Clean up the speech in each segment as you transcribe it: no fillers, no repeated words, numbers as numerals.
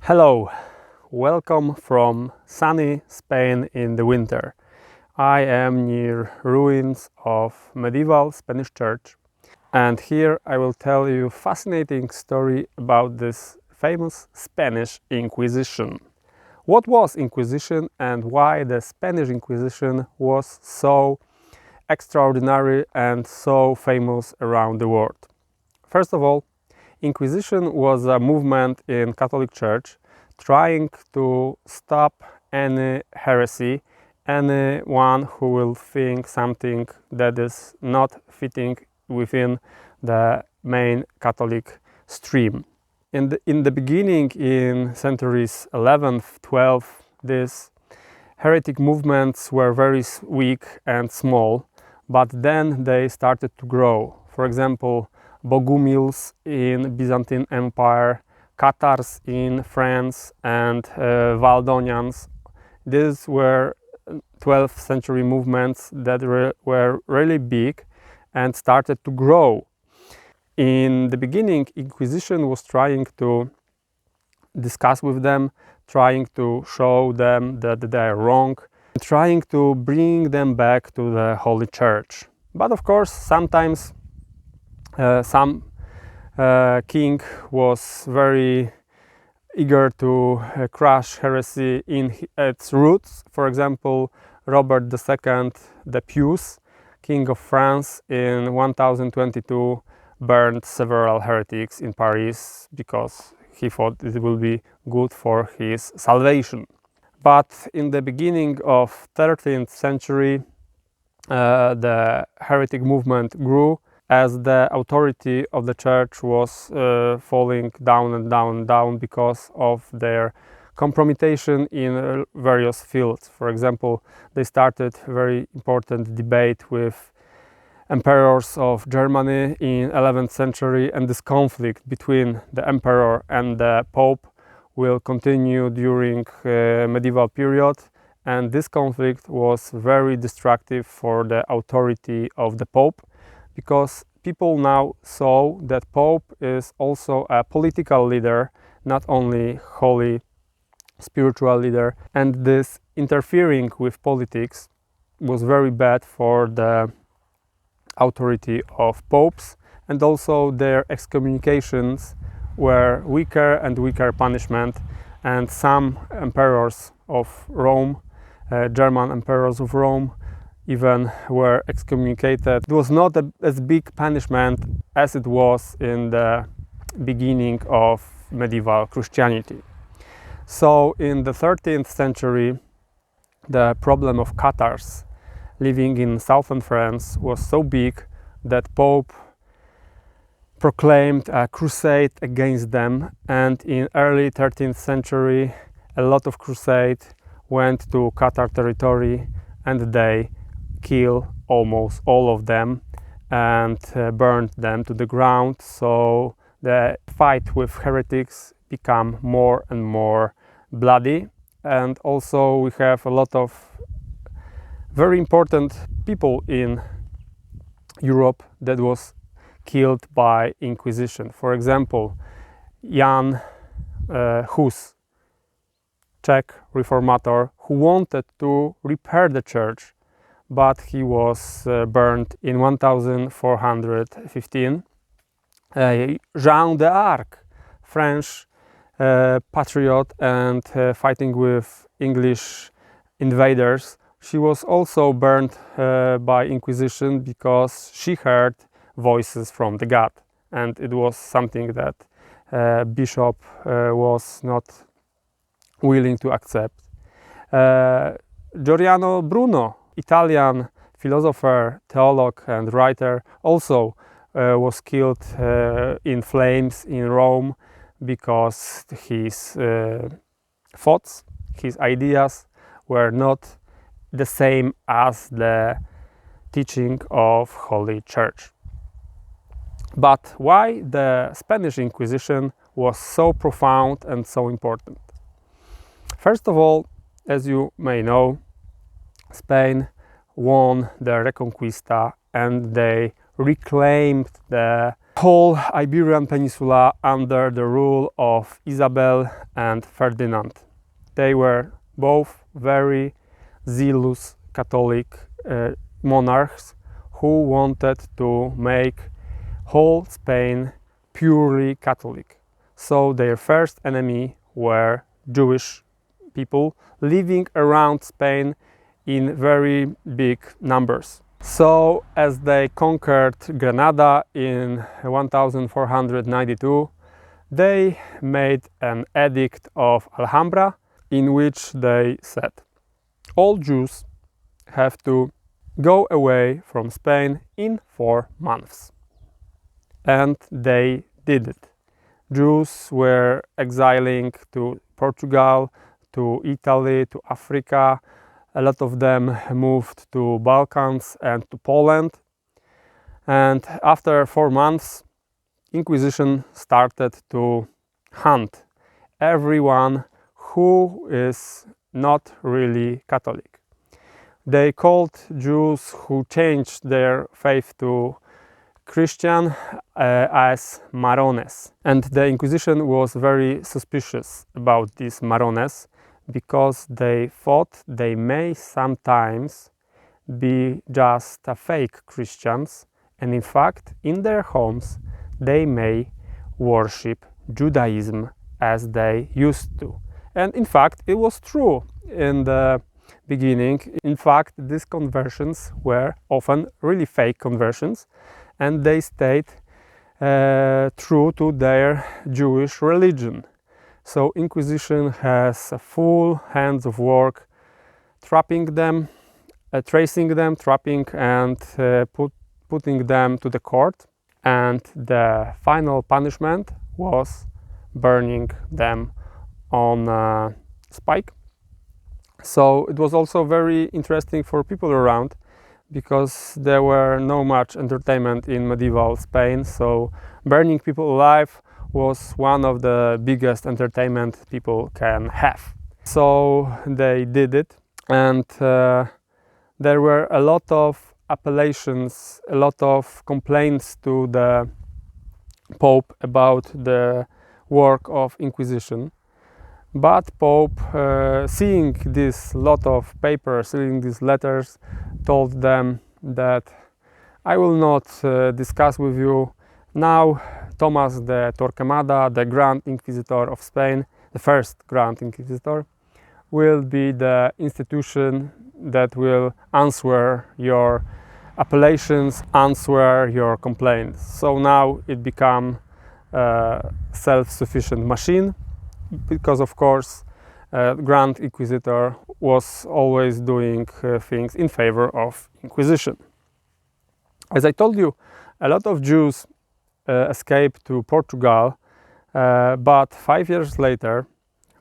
Hello, welcome from sunny Spain in the winter. I am near ruins of medieval Spanish church, and here I will tell you a fascinating story about this famous Spanish Inquisition. What was Inquisition and why the Spanish Inquisition was so extraordinary and so famous around the world? First of all, Inquisition was a movement in Catholic Church trying to stop any heresy, anyone who will think something that is not fitting within the main Catholic stream. In the beginning, in centuries 11th, 12th, these heretic movements were very weak and small, but then they started to grow. For example, Bogumils in Byzantine Empire, Catars in France, and Valdonians. These were 12th century movements that were really big and started to grow. In the beginning, Inquisition was trying to discuss with them, trying to show them that they are wrong, trying to bring them back to the Holy Church. But of course, sometimes some king was very eager to crush heresy in its roots. For example, Robert II the Pious, king of France, in 1022 burned several heretics in Paris because he thought it will be good for his salvation. But in the beginning of 13th century, the heretic movement grew as the authority of the church was falling down and down and down because of their compromission in various fields. For example, they started very important debate with emperors of Germany in 11th century, and this conflict between the emperor and the pope will continue during medieval period, and this conflict was very destructive for the authority of the pope, because people now saw that Pope is also a political leader, not only holy spiritual leader, and this interfering with politics was very bad for the authority of popes, and also their excommunications were weaker and weaker punishment, and some emperors of Rome, German emperors of Rome, even were excommunicated. It was not as big punishment as it was in the beginning of medieval Christianity. So in the 13th century, the problem of Catars living in southern France was so big that Pope proclaimed a crusade against them, and in early 13th century a lot of crusade went to Catar territory, and they kill almost all of them and burned them to the ground. So the fight with heretics become more and more bloody, and also we have a lot of very important people in Europe that was killed by Inquisition. For example, Jan Hus, Czech reformator, who wanted to repair the church, but he was burned in 1415. Jeanne d'Arc, French patriot and fighting with English invaders, she was also burned by Inquisition because she heard voices from the God, and it was something that bishop was not willing to accept. Giordano Bruno, Italian philosopher, theologue and writer, also was killed in flames in Rome because his thoughts, his ideas were not the same as the teaching of Holy Church. But why the Spanish Inquisition was so profound and so important? First of all, as you may know, Spain won the Reconquista and they reclaimed the whole Iberian Peninsula under the rule of Isabel and Ferdinand. They were both very zealous Catholic monarchs who wanted to make whole Spain purely Catholic. So their first enemy were Jewish people living around Spain in very big numbers. So as they conquered Granada in 1492, they made an edict of Alhambra in which they said all Jews have to go away from Spain in 4 months. And they did it. Jews were exiling to Portugal, to Italy, to Africa. A lot of them moved to Balkans and to Poland. And after 4 months, Inquisition started to hunt everyone who is not really Catholic. They called Jews who changed their faith to Christian as marones. And the Inquisition was very suspicious about these marones because they thought they may sometimes be just fake Christians, and in fact in their homes they may worship Judaism as they used to. And in fact it was true in the beginning. In fact, these conversions were often really fake conversions, and they stayed true to their Jewish religion. So Inquisition has a full hands of work trapping them, tracing them, trapping and putting them to the court. And the final punishment was burning them on a spike. So it was also very interesting for people around, because there were no much entertainment in medieval Spain, so burning people alive was one of the biggest entertainment people can have. So they did it, and there were a lot of appellations, a lot of complaints to the Pope about the work of Inquisition. But Pope, seeing this lot of papers, seeing these letters, told them that I will not discuss with you. Now Thomas de Torquemada, the Grand Inquisitor of Spain, the first Grand Inquisitor, will be the institution that will answer your appellations, answer your complaints. So now it became a self-sufficient machine, because of course Grand Inquisitor was always doing things in favor of Inquisition. As I told you, a lot of Jews escaped to Portugal, but 5 years later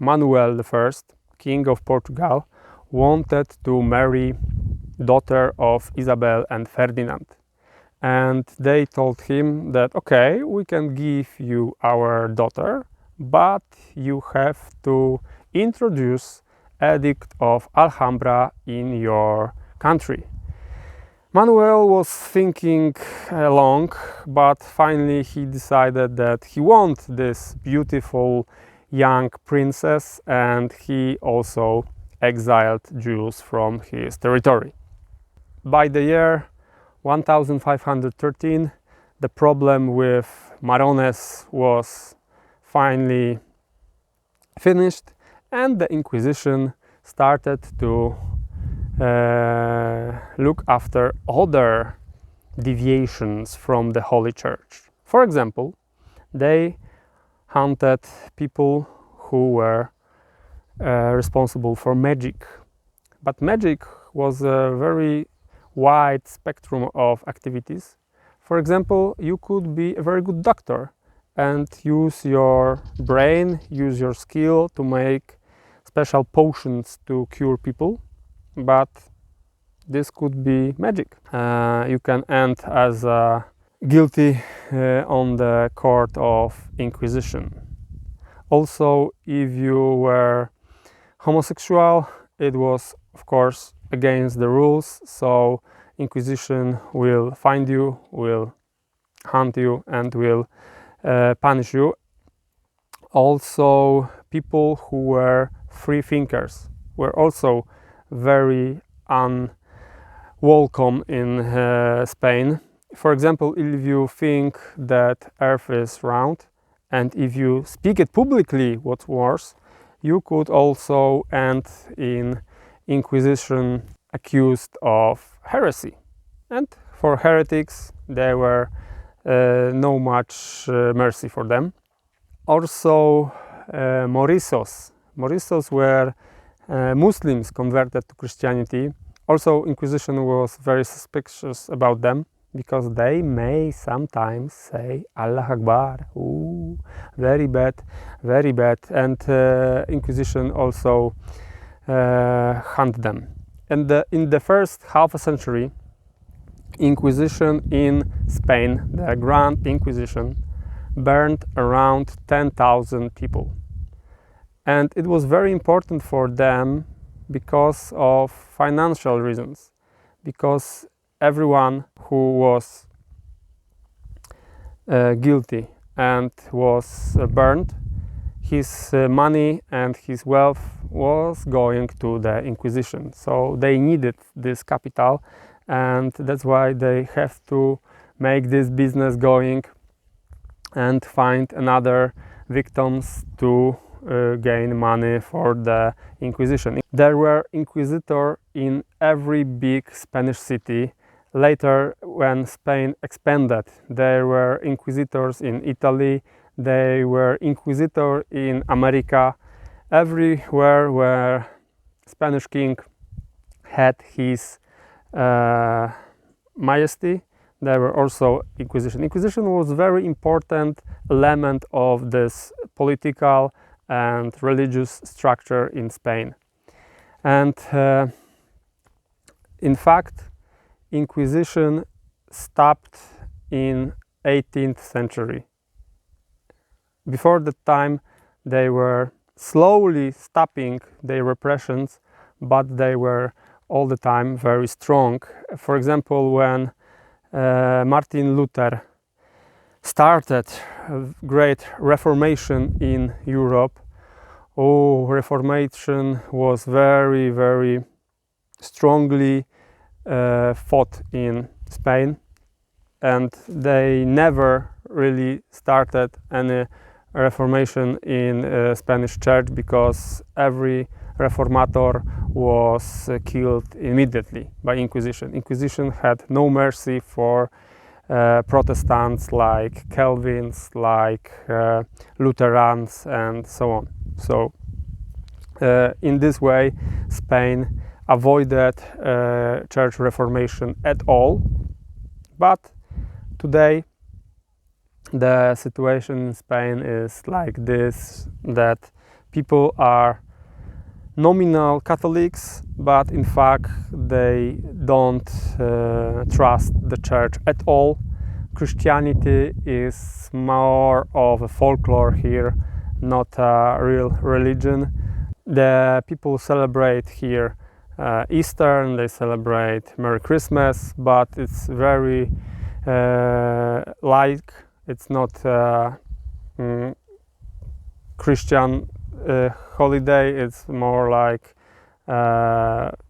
Manuel I, King of Portugal, wanted to marry daughter of Isabel and Ferdinand. And they told him that, okay, we can give you our daughter, but you have to introduce Edict of Alhambra in your country. Manuel was thinking long, but finally he decided that he wants this beautiful young princess, and he also exiled Jews from his territory. By the year 1513, the problem with Marones was finally finished, and the Inquisition started to look after other deviations from the Holy Church. For example, they hunted people who were responsible for magic. But magic was a very wide spectrum of activities. For example, you could be a very good doctor and use your brain, use your skill to make special potions to cure people, but this could be magic. You can end as guilty on the court of Inquisition. Also, if you were homosexual, it was of course against the rules, so Inquisition will find you, will hunt you and will punish you. Also, people who were free thinkers were also very unwelcome in Spain. For example, if you think that Earth is round, and if you speak it publicly, what's worse, you could also end in Inquisition accused of heresy. And for heretics, there were no much mercy for them. Also, Moriscos. Moriscos were Muslims converted to Christianity. Also, Inquisition was very suspicious about them because they may sometimes say Allah Akbar. Ooh, very bad, very bad. And Inquisition also hunt them. And in the first half a century, Inquisition in Spain, the Grand Inquisition, burned around 10,000 people. And it was very important for them because of financial reasons, because everyone who was guilty and was burned, his money and his wealth was going to the Inquisition. So they needed this capital, and that's why they have to make this business going and find another victims to gain money for the Inquisition. There were inquisitors in every big Spanish city. Later, when Spain expanded, there were inquisitors in Italy, there were inquisitors in America. Everywhere where Spanish king had his majesty, there were also Inquisition. Inquisition was a very important element of this political and religious structure in Spain. And in fact, Inquisition stopped in 18th century. Before that time, they were slowly stopping their repressions, but they were all the time very strong. For example, when Martin Luther started a great Reformation in Europe. Reformation was very, very strongly fought in Spain, and they never really started any Reformation in Spanish church because every reformator was killed immediately by Inquisition. Inquisition had no mercy for Protestants like Calvins, like Lutherans, and so on. So in this way, Spain avoided church reformation at all. But today, the situation in Spain is like this, that people are nominal Catholics, but in fact they don't trust the church at all. Christianity is more of a folklore here, not a real religion. The people celebrate here Easter and they celebrate Merry Christmas, but it's very it's not Christian holiday. It's more like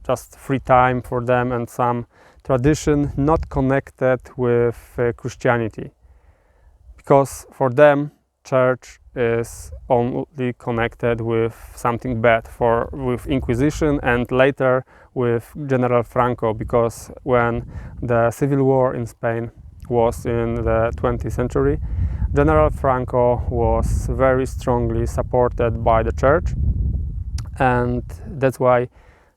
just free time for them and some tradition not connected with Christianity, because for them church is only connected with something bad, with Inquisition and later with General Franco, because when the civil war in Spain was in the 20th century, General Franco was very strongly supported by the church, and that's why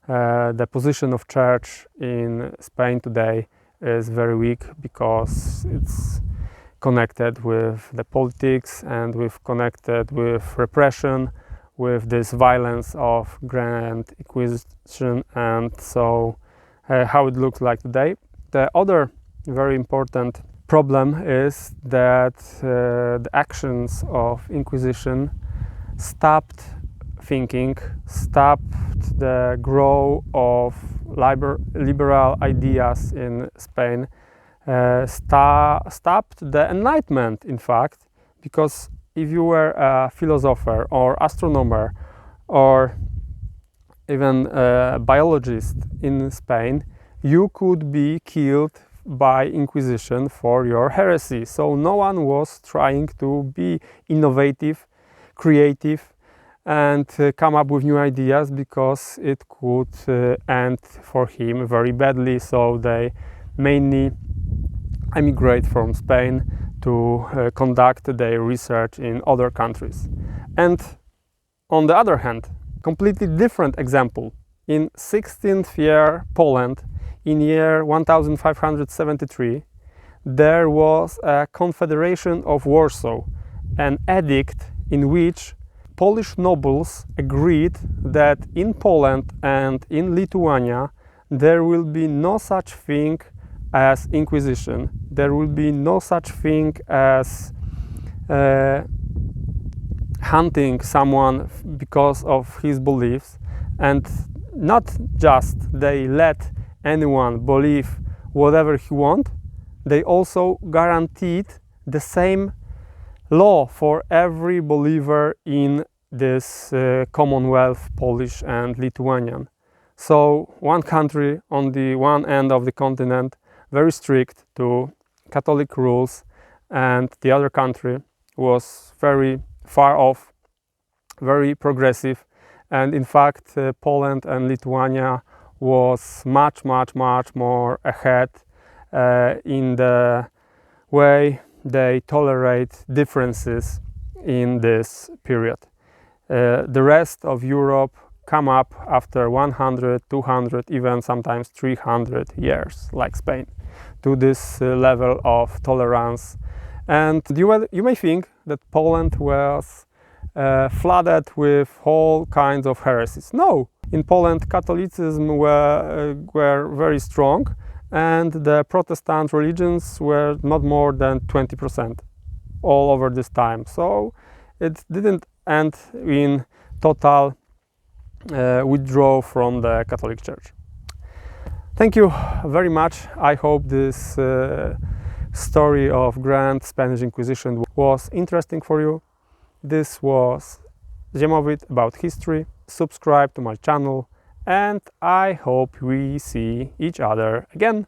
the position of church in Spain today is very weak, because it's connected with the politics and connected with repression, with this violence of Grand Inquisition, and so how it looks like today. The other very important problem is that the actions of Inquisition stopped thinking, stopped the growth of liberal ideas in Spain. stopped the Enlightenment, in fact, because if you were a philosopher or astronomer or even a biologist in Spain, you could be killed by Inquisition for your heresy. So no one was trying to be innovative, creative, and come up with new ideas, because it could end for him very badly. So they mainly emigrate from Spain to conduct their research in other countries. And on the other hand, completely different example. In 16th year Poland, in year 1573, there was a Confederation of Warsaw, an edict in which Polish nobles agreed that in Poland and in Lithuania there will be no such thing as Inquisition. There will be no such thing as hunting someone because of his beliefs, and not just they let anyone believe whatever he wants, they also guaranteed the same law for every believer in this Commonwealth, Polish and Lithuanian. So one country on the one end of the continent, very strict to Catholic rules, and the other country was very far off, very progressive. And in fact, Poland and Lithuania was much more ahead in the way they tolerate differences in this period. The rest of Europe come up after 100, 200, even sometimes 300 years, like Spain, to this level of tolerance. And you may think that Poland was flooded with all kinds of heresies. No, in Poland Catholicism were very strong, and the Protestant religions were not more than 20% all over this time. So it didn't end in total withdrawal from the Catholic Church. Thank you very much. I hope this story of Grand Spanish Inquisition was interesting for you. This was Ziemowit about history. Subscribe to my channel, and I hope we see each other again.